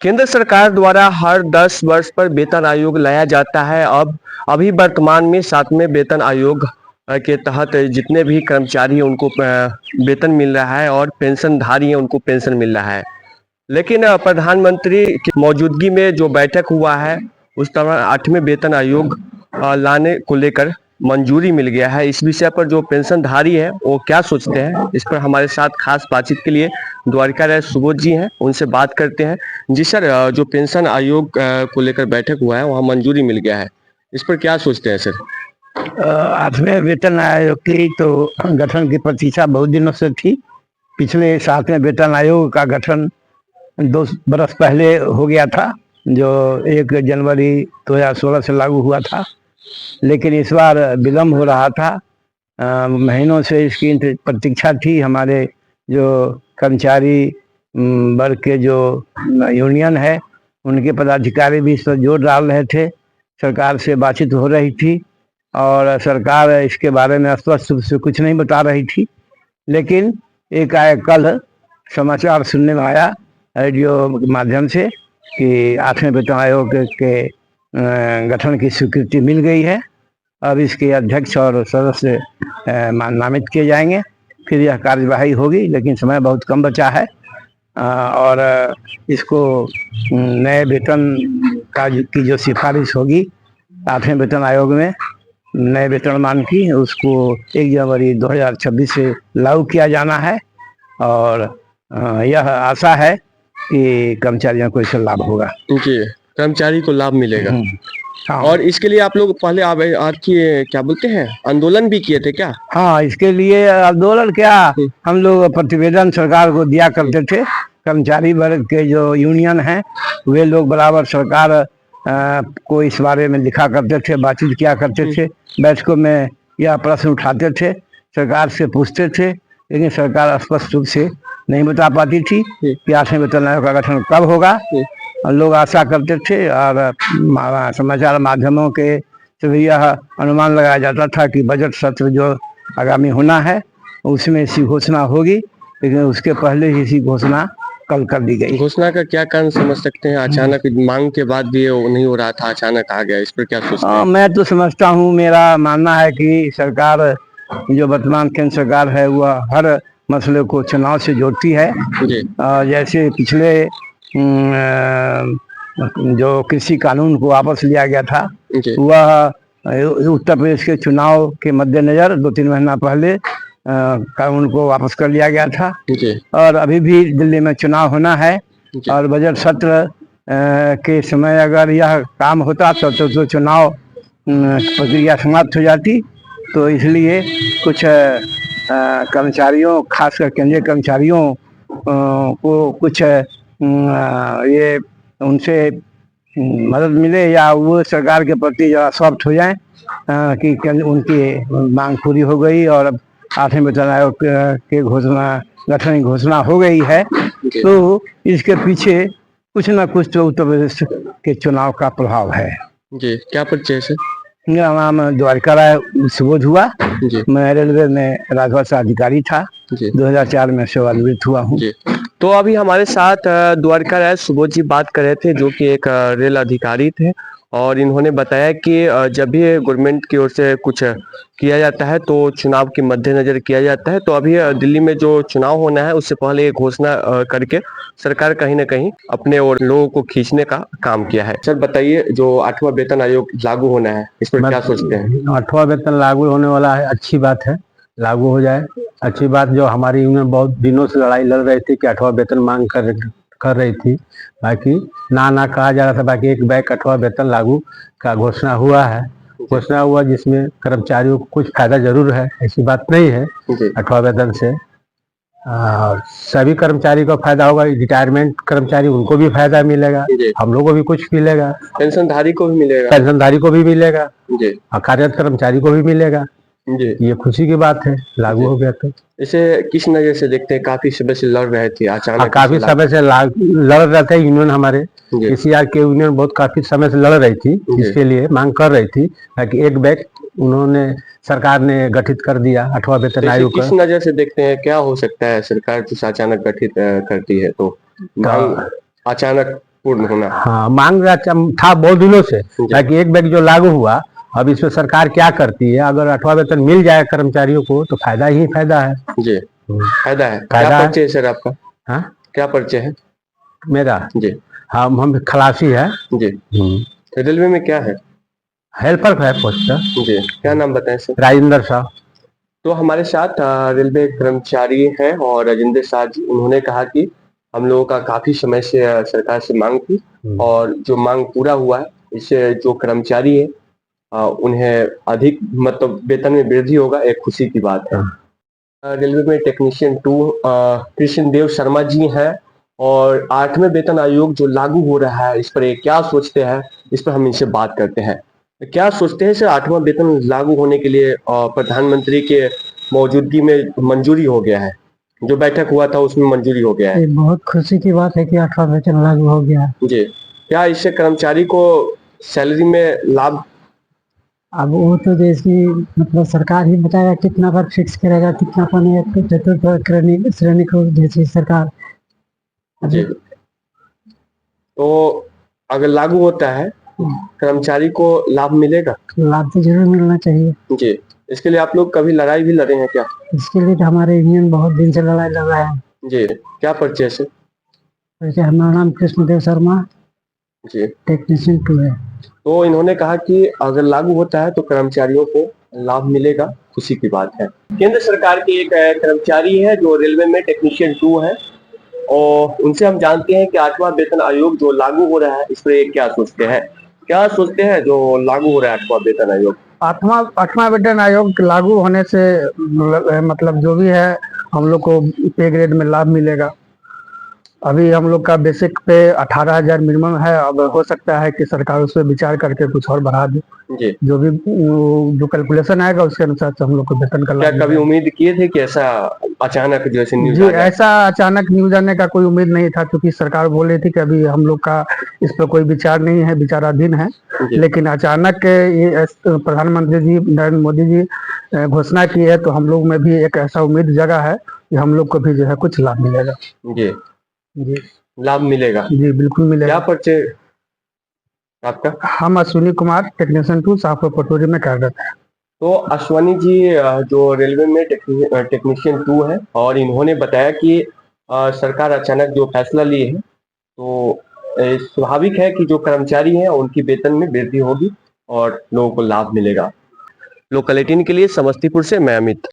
केंद्र सरकार द्वारा हर 10 वर्ष पर वेतन आयोग लाया जाता है। अब अभी वर्तमान में 7वें वेतन आयोग के तहत जितने भी कर्मचारी हैं उनको वेतन मिल रहा है और पेंशनधारी हैं उनको पेंशन मिल रहा है। लेकिन प्रधानमंत्री की मौजूदगी में जो बैठक हुआ है उस दौरान 8वें वेतन आयोग लाने को लेकर मंजूरी मिल गया है। इस विषय पर जो पेंशनधारी है वो क्या सोचते हैं, इस पर हमारे साथ खास बातचीत के लिए द्वारिका राय सुबोध जी हैं, उनसे बात करते हैं। जी सर, जो पेंशन आयोग को लेकर बैठक हुआ है वहाँ मंजूरी मिल गया है, इस पर क्या सोचते हैं सर? 8वें वेतन आयोग की तो गठन की प्रतीक्षा बहुत दिनों से थी। पिछले 7वें वेतन आयोग का गठन 2 बरस पहले हो गया था, जो 1 जनवरी 2016 से लागू हुआ था। लेकिन इस बार विलम्ब हो रहा था। महीनों से इसकी प्रतीक्षा थी। हमारे जो कर्मचारी वर्ग के जो यूनियन है उनके पदाधिकारी भी इस पर जोर डाल रहे थे। सरकार से बातचीत हो रही थी और सरकार इसके बारे में स्पष्ट रूप से कुछ नहीं बता रही थी। लेकिन एकाएक कल समाचार सुनने में आया रेडियो के माध्यम से कि 8वें वेतन आयोग के गठन की स्वीकृति मिल गई है। अब इसके अध्यक्ष और सदस्य नामित किए जाएंगे, फिर यह कार्यवाही होगी। लेकिन समय बहुत कम बचा है और इसको नए वेतन की जो सिफारिश होगी 8वें वेतन आयोग में नए वेतनमान की, उसको 1 जनवरी 2026 से लागू किया जाना है। और यह आशा है कि कर्मचारियों को इससे लाभ होगा। जी, कर्मचारी को लाभ मिलेगा। हाँ। और इसके लिए आप लोग पहले आपकी क्या बोलते हैं आंदोलन भी किए थे क्या? हाँ, इसके लिए आंदोलन क्या, हम लोग प्रतिवेदन सरकार को दिया करते थे। कर्मचारी वर्ग के जो यूनियन हैं वे लोग बराबर सरकार को इस बारे में लिखा करते थे, बातचीत किया करते थे। बैठकों में यह प्रश्न उठाते थे, सरकार से पूछते थे। लेकिन सरकार स्पष्ट रूप से नहीं बता पाती थी कि 8वें वेतन आयोग का गठन कब होगा। लोग आशा करते थे और समाचार माध्यमों के से भी यह अनुमान लगाया जाता था कि बजट सत्र जो आगामी होना है उसमें इसकी घोषणा होगी। लेकिन उसके पहले ही इसकी घोषणा कल कर दी गई। घोषणा का क्या कारण समझ सकते हैं? अचानक मांग के बाद भी वो नहीं हो रहा था, अचानक आ गया, इस पर क्या सोचते हैं? मैं तो समझता हूँ, मेरा मानना है कि सरकार जो वर्तमान केंद्र सरकार है वह हर मसले को चुनाव से जोड़ती है। जैसे पिछले जो कृषि कानून को वापस लिया गया था वह उत्तर प्रदेश के चुनाव के मद्देनजर 2-3 महीना पहले कानून को वापस कर लिया गया था। और अभी भी दिल्ली में चुनाव होना है और बजट सत्र के समय अगर यह काम होता तो चुनाव प्रक्रिया समाप्त हो जाती। तो इसलिए कुछ कर्मचारियों, खासकर केंद्रीय कर्मचारियों को कुछ ये उनसे मदद मिले या वो सरकार के प्रति ज़रा सॉफ्ट हो जाए कि उनकी मांग पूरी हो गई और अब 8वें वेतन आयोग के गठन की घोषणा हो गई है। तो इसके पीछे कुछ ना कुछ तो उत्तर प्रदेश के चुनाव का प्रभाव है। जी, क्या परिचय सर? मेरा नाम द्वारिका राय सुबोध हुआ। मैं रेलवे में राजभाषा अधिकारी था। 2004 में सेवानिवृत्त हुआ हूँ। तो अभी हमारे साथ द्वारिका राय सुबोध जी बात कर रहे थे, जो कि एक रेल अधिकारी थे, और इन्होंने बताया कि जब भी गवर्नमेंट की ओर से कुछ किया जाता है तो चुनाव के मद्देनजर किया जाता है। तो अभी दिल्ली में जो चुनाव होना है उससे पहले एक घोषणा करके सरकार कहीं ना कहीं अपने और लोगों को खींचने का काम किया है। सर बताइए, जो 8वां वेतन आयोग लागू होना है इस पर क्या सोचते हैं? 8वां वेतन लागू होने वाला है, अच्छी बात है, लागू हो जाए, अच्छी बात। जो हमारी यूनियन बहुत दिनों से लड़ाई लड़ रही थी कि 8वां वेतन मांग कर रही थी, बाकी ना कहा जा रहा था। बाकी एक बैक 8वां वेतन लागू का घोषणा हुआ जिसमें कर्मचारियों को कुछ फायदा जरूर है, ऐसी बात नहीं है। 8वां वेतन से सभी कर्मचारी को फायदा होगा। रिटायरमेंट कर्मचारी उनको भी फायदा मिलेगा, हम लोगों को भी कुछ मिलेगा, पेंशनधारी को भी मिलेगा, कार्यरत कर्मचारी को भी मिलेगा। ये खुशी की बात है, लागू हो गया। तो इसे किस नजर से देखते हैं? काफी समय से लड़ रहे थे, अचानक काफी समय से लड़ रहे थे यूनियन, हमारे KCR के यूनियन बहुत काफी समय से लड़ रही थी, इसके लिए मांग कर रही थी ताकि एक बैक उन्होंने सरकार ने गठित कर दिया 8वां वेतन आयोग। किस नजर से देखते हैं, क्या हो सकता है सरकार जिस अचानक गठित करती है तो मांग अचानक पूर्ण होना। हाँ, मांग था बहुत दिनों से, ताकि एक बैग जो लागू हुआ, अब इसमें सरकार क्या करती है। अगर 8वां वेतन मिल जाए कर्मचारियों को तो फायदा ही फायदा है। जी, फायदा है। क्या फायदा है। परिचय है सर आपका? हाँ, क्या परिचय है? मेरा जी हम खलासी है। जी। तो रेलवे में क्या है? हेल्पर है पोस्ट का। जी, क्या नाम बताएं सर? राजेंद्र साहब। तो हमारे साथ रेलवे कर्मचारी हैं और राजेंद्र शाह जी, उन्होंने कहा कि हम लोगों का काफी समय से सरकार से मांग थी और जो मांग पूरा हुआ है, इससे जो कर्मचारी है उन्हें अधिक मतलब वेतन में वृद्धि होगा, एक खुशी की बात है। रेलवे में टेक्नीशियन 2 कृष्ण देव शर्मा जी हैं और 8वें वेतन आयोग जो लागू हो रहा है, इस पर ये क्या सोचते हैं, इस पर हम इनसे बात करते हैं। क्या सोचते हैं सर, 8वां वेतन लागू होने के लिए प्रधानमंत्री के मौजूदगी में मंजूरी हो गया है, जो बैठक हुआ था उसमें मंजूरी हो गया है। ये बहुत खुशी की बात है कि 8वां वेतन लागू हो गया है। जी, क्या इससे कर्मचारी को सैलरी में लाभ? अब वो तो जैसी मतलब सरकार ही बताएगा कितना पर फिक्स करेगा, कितना पर चतुर्थ श्रेणी को जैसी सरकार। जी, तो अगर लागू होता है कर्मचारी को लाभ मिलेगा? लाभ तो जरूर मिलना चाहिए। जी, इसके लिए आप लोग कभी लड़ाई भी लड़े हैं क्या? इसके लिए तो हमारे यूनियन बहुत दिन से लड़ाई लड़ रहा है। जी, क्या परिचय से? वैसे हमारा नाम कृष्णदेव शर्मा, जी, टेक्नीशियन 2 है। तो इन्होंने कहा कि अगर लागू होता है तो कर्मचारियों को लाभ मिलेगा, खुशी की बात है। केंद्र सरकार के एक कर्मचारी है जो रेलवे में टेक्नीशियन 2 है और उनसे हम जानते हैं कि 8वां वेतन आयोग जो लागू हो रहा है, इस पर ये क्या सोचते हैं? क्या सोचते हैं जो लागू हो रहा है 8वां वेतन आयोग? आठवां वेतन आयोग लागू होने से मतलब जो भी है हम लोग को पे ग्रेड में लाभ मिलेगा। अभी हम लोग का बेसिक पे 18,000 मिनिमम है। अब हो सकता है कि सरकार उस पर विचार करके कुछ और बढ़ा दे। जी, जो भी जो कैलकुलेशन आएगा उसके अनुसार से हम लोग को वेतन का क्या लाभ कभी मिलेगा। उम्मीद किए थे कि ऐसा अचानक जैसे न्यूज जी, आ जाए? ऐसा अचानक न्यूज आने का कोई उम्मीद नहीं था, क्योंकि सरकार बोल रही थी कि अभी हम लोग का इस पर कोई विचार नहीं है, विचाराधीन है। जी, लेकिन अचानक ये प्रधानमंत्री जी नरेंद्र मोदी जी घोषणा की है, तो हम लोग में भी एक ऐसा उम्मीद जगा है कि हम लोग को भी जो है कुछ लाभ मिलेगा। जी, जी लाभ मिलेगा। जी, बिल्कुल क्या मिलेगा। परिचय आपका? हम अश्विनी कुमार टेक्नीशियन 2 शाहपुर पटोरी में कार्यरत है। तो अश्वनी जी जो रेलवे में टेक्नीशियन 2 है और इन्होंने बताया कि सरकार अचानक जो फैसला ली है, तो स्वाभाविक है कि जो कर्मचारी हैं उनकी वेतन में वृद्धि होगी और लोगों को लाभ मिलेगा। लोकल 18 के लिए समस्तीपुर से मैं अमित।